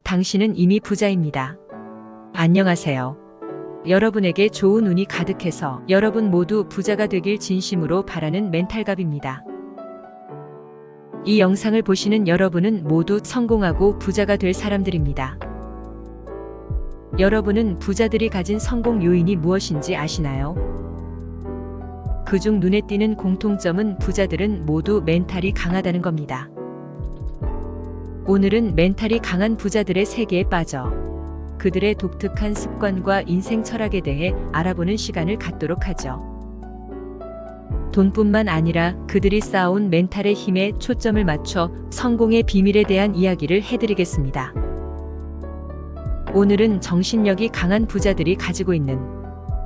당신은 이미 부자입니다. 안녕하세요. 여러분에게 좋은 운이 가득해서 여러분 모두 부자가 되길 진심으로 바라는 멘탈갑입니다. 이 영상을 보시는 여러분은 모두 성공하고 부자가 될 사람들입니다. 여러분은 부자들이 가진 성공 요인이 무엇인지 아시나요? 그중 눈에 띄는 공통점은 부자들은 모두 멘탈이 강하다는 겁니다. 오늘은 멘탈이 강한 부자들의 세계에 빠져 그들의 독특한 습관과 인생 철학에 대해 알아보는 시간을 갖도록 하죠. 돈뿐만 아니라 그들이 쌓아온 멘탈의 힘에 초점을 맞춰 성공의 비밀에 대한 이야기를 해드리겠습니다. 오늘은 정신력이 강한 부자들이 가지고 있는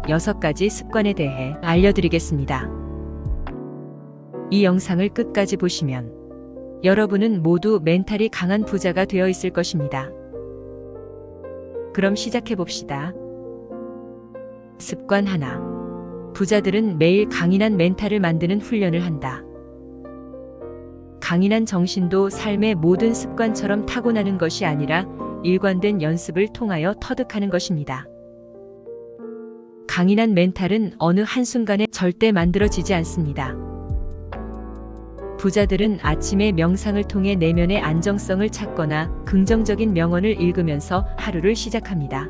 6가지 습관에 대해 알려드리겠습니다. 이 영상을 끝까지 보시면 여러분은 모두 멘탈이 강한 부자가 되어 있을 것입니다. 그럼 시작해 봅시다. 습관 하나. 부자들은 매일 강인한 멘탈을 만드는 훈련을 한다. 강인한 정신도 삶의 모든 습관처럼 타고나는 것이 아니라 일관된 연습을 통하여 터득하는 것입니다. 강인한 멘탈은 어느 한순간에 절대 만들어지지 않습니다. 부자들은 아침에 명상을 통해 내면의 안정성을 찾거나 긍정적인 명언을 읽으면서 하루를 시작합니다.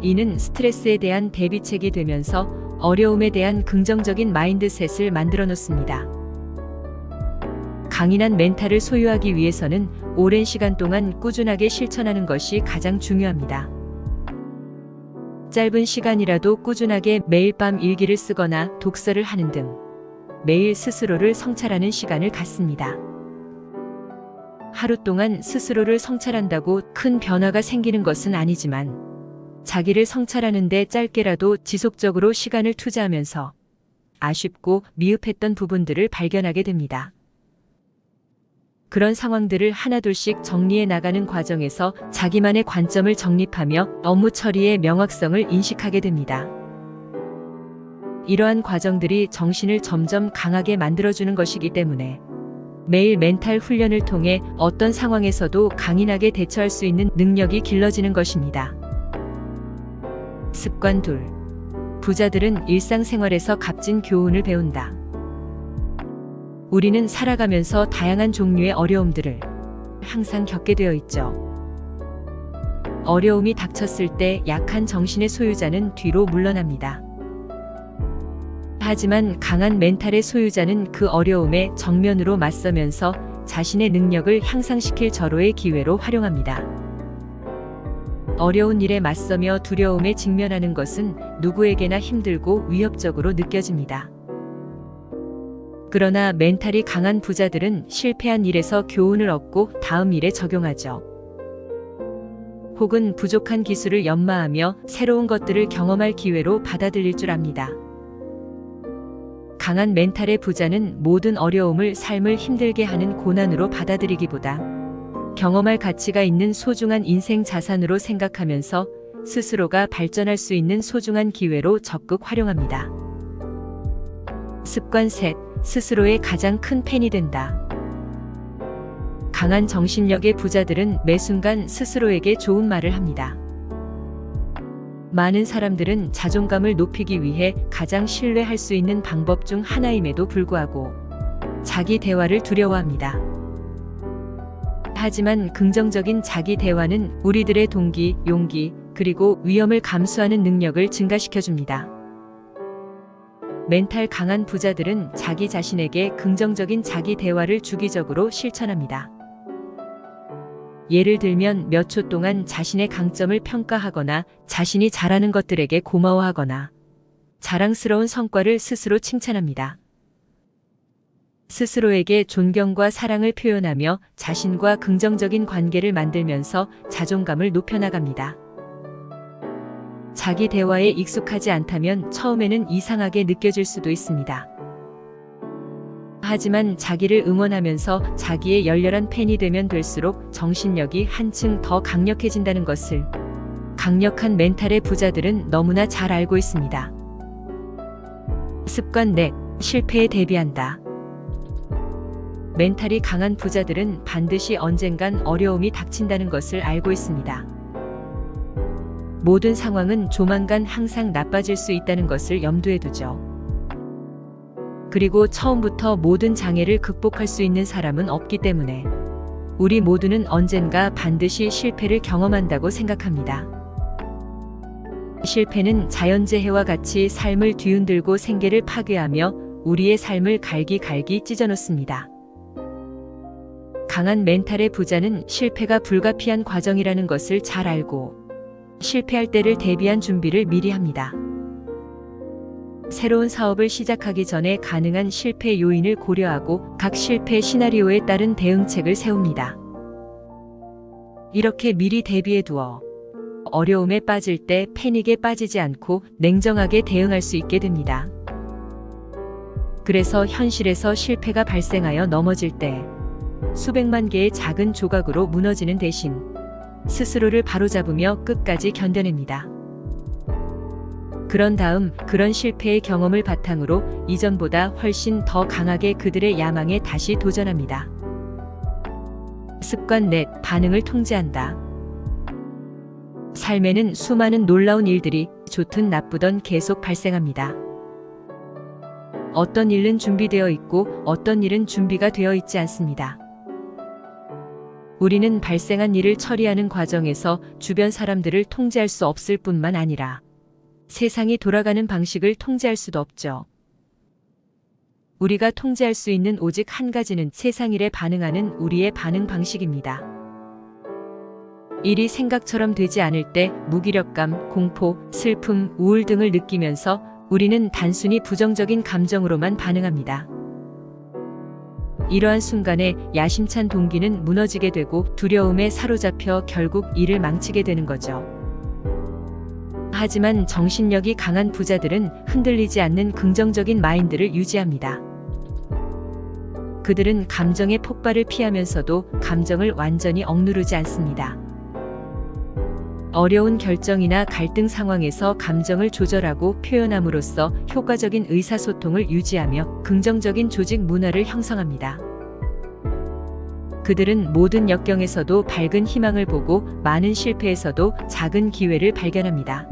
이는 스트레스에 대한 대비책이 되면서 어려움에 대한 긍정적인 마인드셋을 만들어 놓습니다. 강인한 멘탈을 소유하기 위해서는 오랜 시간 동안 꾸준하게 실천하는 것이 가장 중요합니다. 짧은 시간이라도 꾸준하게 매일 밤 일기를 쓰거나 독서를 하는 등 매일 스스로를 성찰하는 시간을 갖습니다. 하루 동안 스스로를 성찰한다고 큰 변화가 생기는 것은 아니지만 자기를 성찰하는 데 짧게라도 지속적으로 시간을 투자하면서 아쉽고 미흡했던 부분들을 발견하게 됩니다. 그런 상황들을 하나둘씩 정리해 나가는 과정에서 자기만의 관점을 정립하며 업무 처리의 명확성을 인식하게 됩니다. 이러한 과정들이 정신을 점점 강하게 만들어주는 것이기 때문에 매일 멘탈 훈련을 통해 어떤 상황에서도 강인하게 대처할 수 있는 능력이 길러지는 것입니다. 습관 2. 부자들은 일상생활에서 값진 교훈을 배운다. 우리는 살아가면서 다양한 종류의 어려움들을 항상 겪게 되어 있죠. 어려움이 닥쳤을 때 약한 정신의 소유자는 뒤로 물러납니다. 하지만 강한 멘탈의 소유자는 그 어려움에 정면으로 맞서면서 자신의 능력을 향상시킬 절호의 기회로 활용합니다. 어려운 일에 맞서며 두려움에 직면하는 것은 누구에게나 힘들고 위협적으로 느껴집니다. 그러나 멘탈이 강한 부자들은 실패한 일에서 교훈을 얻고 다음 일에 적용하죠. 혹은 부족한 기술을 연마하며 새로운 것들을 경험할 기회로 받아들일 줄 압니다. 강한 멘탈의 부자는 모든 어려움을 삶을 힘들게 하는 고난으로 받아들이기보다 경험할 가치가 있는 소중한 인생 자산으로 생각하면서 스스로가 발전할 수 있는 소중한 기회로 적극 활용합니다. 습관 3. 스스로의 가장 큰 팬이 된다. 강한 정신력의 부자들은 매 순간 스스로에게 좋은 말을 합니다. 많은 사람들은 자존감을 높이기 위해 가장 신뢰할 수 있는 방법 중 하나임에도 불구하고 자기 대화를 두려워합니다. 하지만 긍정적인 자기 대화는 우리들의 동기, 용기, 그리고 위험을 감수하는 능력을 증가시켜줍니다. 멘탈 강한 부자들은 자기 자신에게 긍정적인 자기 대화를 주기적으로 실천합니다. 예를 들면 몇 초 동안 자신의 강점을 평가하거나 자신이 잘하는 것들에게 고마워하거나 자랑스러운 성과를 스스로 칭찬합니다. 스스로에게 존경과 사랑을 표현하며 자신과 긍정적인 관계를 만들면서 자존감을 높여나갑니다. 자기 대화에 익숙하지 않다면 처음에는 이상하게 느껴질 수도 있습니다. 하지만 자기를 응원하면서 자기의 열렬한 팬이 되면 될수록 정신력이 한층 더 강력해진다는 것을 강력한 멘탈의 부자들은 너무나 잘 알고 있습니다. 습관 4. 실패에 대비한다. 멘탈이 강한 부자들은 반드시 언젠간 어려움이 닥친다는 것을 알고 있습니다. 모든 상황은 조만간 항상 나빠질 수 있다는 것을 염두에 두죠. 그리고 처음부터 모든 장애를 극복할 수 있는 사람은 없기 때문에 우리 모두는 언젠가 반드시 실패를 경험한다고 생각합니다. 실패는 자연재해와 같이 삶을 뒤흔들고 생계를 파괴하며 우리의 삶을 갈기갈기 찢어놓습니다. 강한 멘탈의 부자는 실패가 불가피한 과정이라는 것을 잘 알고 실패할 때를 대비한 준비를 미리 합니다. 새로운 사업을 시작하기 전에 가능한 실패 요인을 고려하고 각 실패 시나리오에 따른 대응책을 세웁니다. 이렇게 미리 대비해 두어 어려움에 빠질 때 패닉에 빠지지 않고 냉정하게 대응할 수 있게 됩니다. 그래서 현실에서 실패가 발생하여 넘어질 때 수백만 개의 작은 조각으로 무너지는 대신 스스로를 바로잡으며 끝까지 견뎌냅니다. 그런 다음 그런 실패의 경험을 바탕으로 이전보다 훨씬 더 강하게 그들의 야망에 다시 도전합니다. 습관 넷, 반응을 통제한다. 삶에는 수많은 놀라운 일들이 좋든 나쁘든 계속 발생합니다. 어떤 일은 준비되어 있고 어떤 일은 준비가 되어 있지 않습니다. 우리는 발생한 일을 처리하는 과정에서 주변 사람들을 통제할 수 없을 뿐만 아니라 세상이 돌아가는 방식을 통제할 수도 없죠. 우리가 통제할 수 있는 오직 한 가지는 세상 일에 반응하는 우리의 반응 방식입니다. 일이 생각처럼 되지 않을 때 무기력감, 공포, 슬픔, 우울 등을 느끼면서 우리는 단순히 부정적인 감정으로만 반응합니다. 이러한 순간에 야심찬 동기는 무너지게 되고 두려움에 사로잡혀 결국 일을 망치게 되는 거죠. 하지만 정신력이 강한 부자들은 흔들리지 않는 긍정적인 마인드를 유지합니다. 그들은 감정의 폭발을 피하면서도 감정을 완전히 억누르지 않습니다. 어려운 결정이나 갈등 상황에서 감정을 조절하고 표현함으로써 효과적인 의사소통을 유지하며 긍정적인 조직 문화를 형성합니다. 그들은 모든 역경에서도 밝은 희망을 보고 많은 실패에서도 작은 기회를 발견합니다.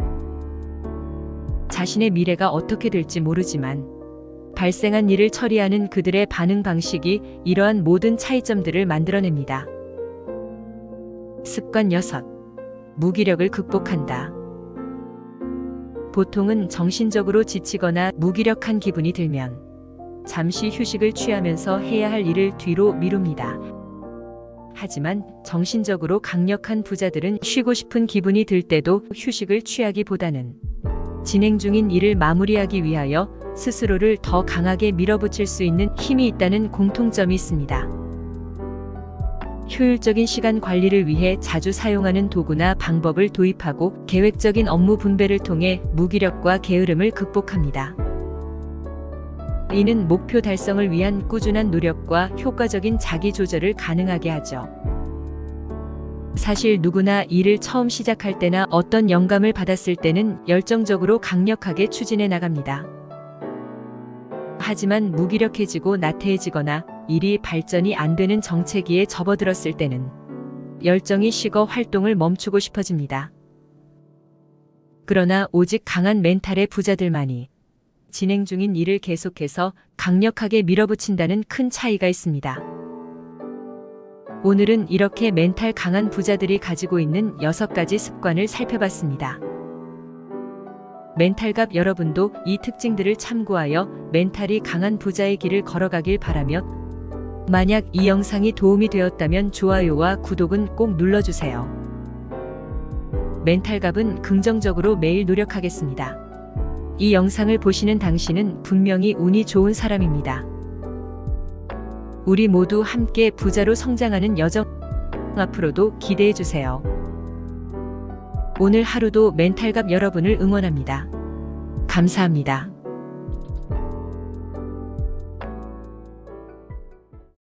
자신의 미래가 어떻게 될지 모르지만 발생한 일을 처리하는 그들의 반응 방식이 이러한 모든 차이점들을 만들어냅니다. 습관 6. 무기력을 극복한다. 보통은 정신적으로 지치거나 무기력한 기분이 들면 잠시 휴식을 취하면서 해야 할 일을 뒤로 미룹니다. 하지만 정신적으로 강력한 부자들은 쉬고 싶은 기분이 들 때도 휴식을 취하기보다는 진행 중인 일을 마무리하기 위하여 스스로를 더 강하게 밀어붙일 수 있는 힘이 있다는 공통점이 있습니다. 효율적인 시간 관리를 위해 자주 사용하는 도구나 방법을 도입하고 계획적인 업무 분배를 통해 무기력과 게으름을 극복합니다. 이는 목표 달성을 위한 꾸준한 노력과 효과적인 자기 조절을 가능하게 하죠. 사실 누구나 일을 처음 시작할 때나 어떤 영감을 받았을 때는 열정적으로 강력하게 추진해 나갑니다. 하지만 무기력해지고 나태해지거나 일이 발전이 안 되는 정체기에 접어들었을 때는 열정이 식어 활동을 멈추고 싶어집니다. 그러나 오직 강한 멘탈의 부자들만이 진행 중인 일을 계속해서 강력하게 밀어붙인다는 큰 차이가 있습니다. 오늘은 이렇게 멘탈 강한 부자들이 가지고 있는 6가지 습관을 살펴봤습니다. 멘탈갑 여러분도 이 특징들을 참고하여 멘탈이 강한 부자의 길을 걸어가길 바라며 만약 이 영상이 도움이 되었다면 좋아요와 구독은 꼭 눌러주세요. 멘탈갑은 긍정적으로 매일 노력하겠습니다. 이 영상을 보시는 당신은 분명히 운이 좋은 사람입니다. 우리 모두 함께 부자로 성장하는 여정 앞으로도 기대해주세요. 오늘 하루도 멘탈갑 여러분을 응원합니다. 감사합니다.